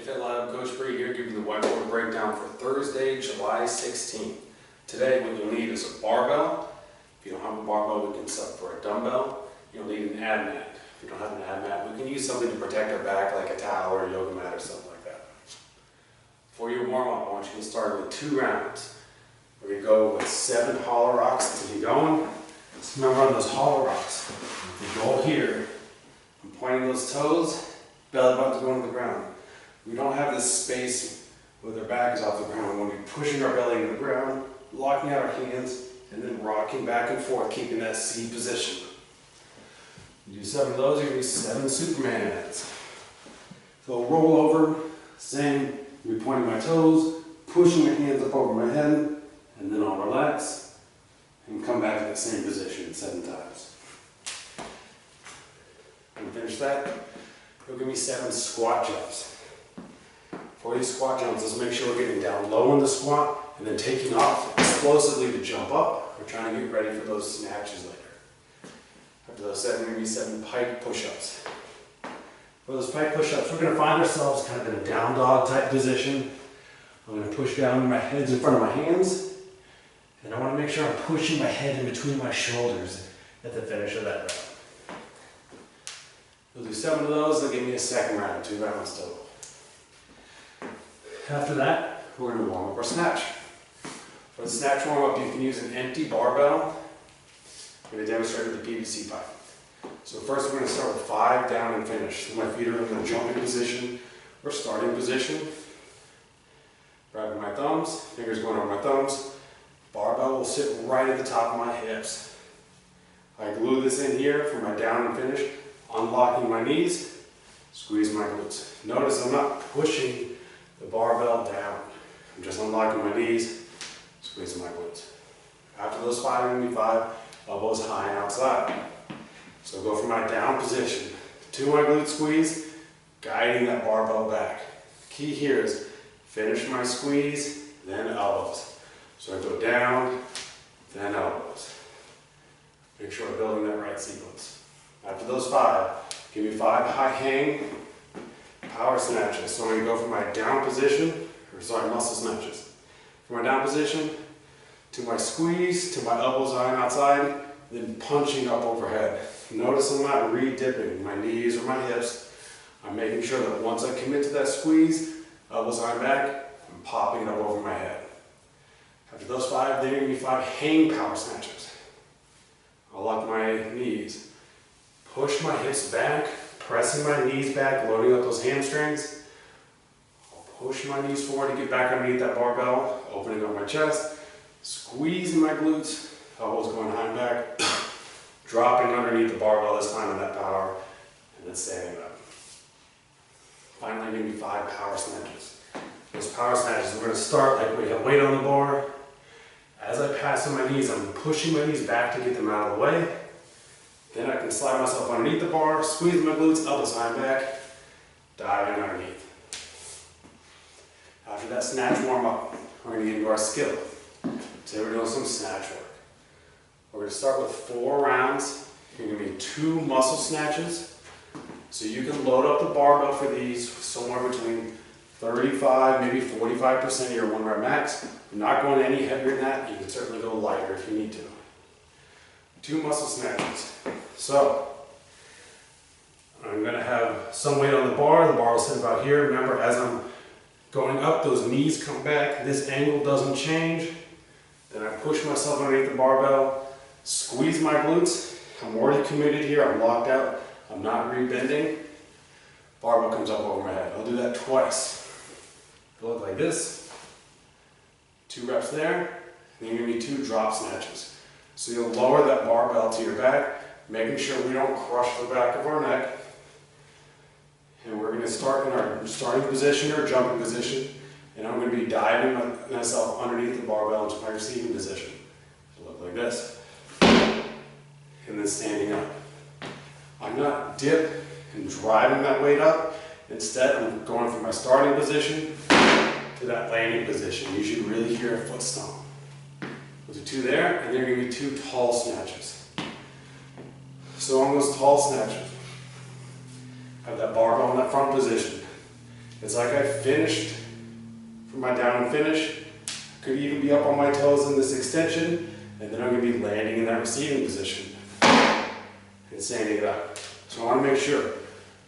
Fit Lab, Coach Bree here, giving you the whiteboard breakdown for Thursday, July 16th. Today, what you'll need is a barbell. If you don't have a barbell, we can sub for a dumbbell. You'll need an ab mat. If you don't have an ab mat, we can use something to protect our back, like a towel or a yoga mat or something like that. For your warm-up, I want you to start with 2 rounds. We're going to go with 7 hollow rocks to get going. Just remember on those hollow rocks, the goal here, I'm pointing those toes, belly button's going to the ground. We don't have this space with our back is off the ground. We're going to be pushing our belly into the ground, locking out our hands, and then rocking back and forth, keeping that C position. You do 7 of those, you're going to do 7 Superman heads. So I'll roll over, same, I'll be pointing my toes, pushing my hands up over my head, and then I'll relax and come back to the same position 7 times. When we finish that, you'll give me 7 squat jumps. For these squat jumps, let's make sure we're getting down low in the squat and then taking off explosively to jump up. We're trying to get ready for those snatches later. After those 7, we're going to be 7 pike push-ups. For those pike push-ups, we're going to find ourselves kind of in a down dog type position. I'm going to push down, my head's in front of my hands, and I want to make sure I'm pushing my head in between my shoulders at the finish of that round. We'll do 7 of those, they'll give me a second round, 2 rounds total. After that, we're going to warm up our snatch. For the snatch warm-up, you can use an empty barbell. I'm going to demonstrate with the PVC pipe. So first we're going to start with 5 down and finish. So my feet are in the jumping position or starting position. Grabbing my thumbs, fingers going over my thumbs. Barbell will sit right at the top of my hips. I glue this in here for my down and finish, unlocking my knees, squeeze my glutes. Notice I'm not pushing the barbell down. I'm just unlocking my knees, squeezing my glutes. After those 5, I'm going to be 5 elbows high and outside. So go from my down position to my glute squeeze, guiding that barbell back. The key here is finish my squeeze, then elbows. So I go down, then elbows. Make sure I'm building that right sequence. After those 5, give me 5 high hang power snatches. So I'm going to go from my down position, muscle snatches. From my down position to my squeeze, to my elbows high and outside, then punching up overhead. Notice I'm not re-dipping my knees or my hips. I'm making sure that once I commit to that squeeze, elbows high and back, I'm popping it up over my head. After those 5, then you're going to be 5 hang power snatches. I'll lock my knees, push my hips back, pressing my knees back, loading up those hamstrings. I'll push my knees forward to get back underneath that barbell, opening up my chest, squeezing my glutes, elbows going high and back, dropping underneath the barbell this time in that power, and then standing up. Finally, I'm going to be 5 power snatches. Those power snatches, we're going to start like we have weight on the bar. As I pass on my knees, I'm pushing my knees back to get them out of the way. Then I can slide myself underneath the bar, squeeze my glutes, elbows high and back, diving underneath. After that snatch warm-up, we're going to get into our skill. Today we're doing some snatch work. We're going to start with 4 rounds. You're going to be 2 muscle snatches. So you can load up the barbell for these somewhere between 35, maybe 45% of your 1 rep max. You're not going any heavier than that. You can certainly go lighter if you need to. 2 muscle snatches. So, I'm going to have some weight on the bar. The bar will sit about here. Remember, as I'm going up, those knees come back. This angle doesn't change. Then I push myself underneath the barbell, squeeze my glutes. I'm already committed here. I'm locked out. I'm not rebending. Barbell comes up over my head. I'll do that twice. It'll look like this. 2 reps there. And then you're going to be 2 drop snatches. So you'll lower that barbell to your back, making sure we don't crush the back of our neck. And we're going to start in our starting position or jumping position. And I'm going to be diving myself underneath the barbell into my receiving position. It'll look like this. And then standing up. I'm not dip and driving that weight up. Instead, I'm going from my starting position to that landing position. You should really hear a foot stomp. We'll do 2 there, and there are going to be 2 tall snatches. So on those tall snatches, have that barbell in that front position. It's like I finished for my down and finish. Could even be up on my toes in this extension, and then I'm going to be landing in that receiving position and standing it up. So I want to make sure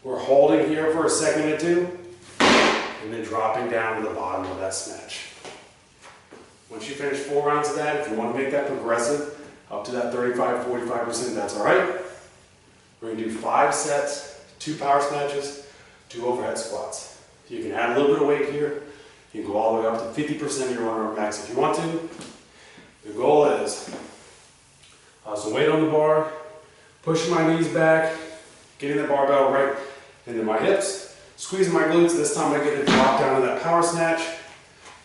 we're holding here for a second or two, and then dropping down to the bottom of that snatch. Once you finish 4 rounds of that, if you want to make that progressive, up to that 35-45%, that's all right. We're going to do 5 sets, 2 power snatches, 2 overhead squats. You can add a little bit of weight here. You can go all the way up to 50% of your one-arm max if you want to. The goal is some weight on the bar, pushing my knees back, getting the barbell right into my hips, squeezing my glutes. This time I get to drop down to that power snatch.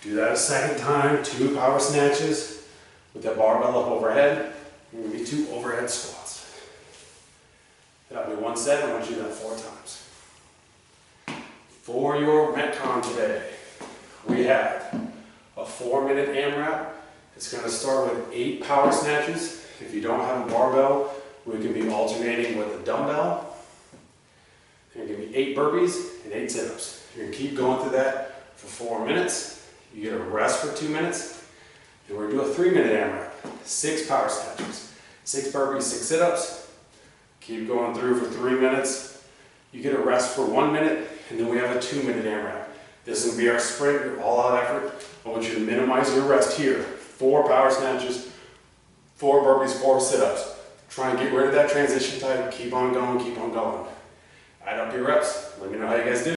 Do that a second time, 2 power snatches with that barbell up overhead. And going to be 2 overhead squats. That'll be 1 set. I want you to do that 4 times. For your Metcon today, we have a 4-minute AMRAP. It's going to start with 8 power snatches. If you don't have a barbell, we can be alternating with a dumbbell. There are going to be 8 burpees and 8 sit-ups. You're going to keep going through that for 4 minutes. You get a rest for 2 minutes. And we're going to do a 3-minute AMRAP. 6 power snatches, 6 burpees, 6 sit-ups. Keep going through for 3 minutes. You get a rest for 1 minute, and then we have a 2-minute AMRAP. This will be our sprint, your all-out effort. I want you to minimize your rest here. 4 power snatches, 4 burpees, 4 sit-ups. Try and get rid of that transition type. Keep on going, keep on going. Add up your reps. Let me know how you guys do.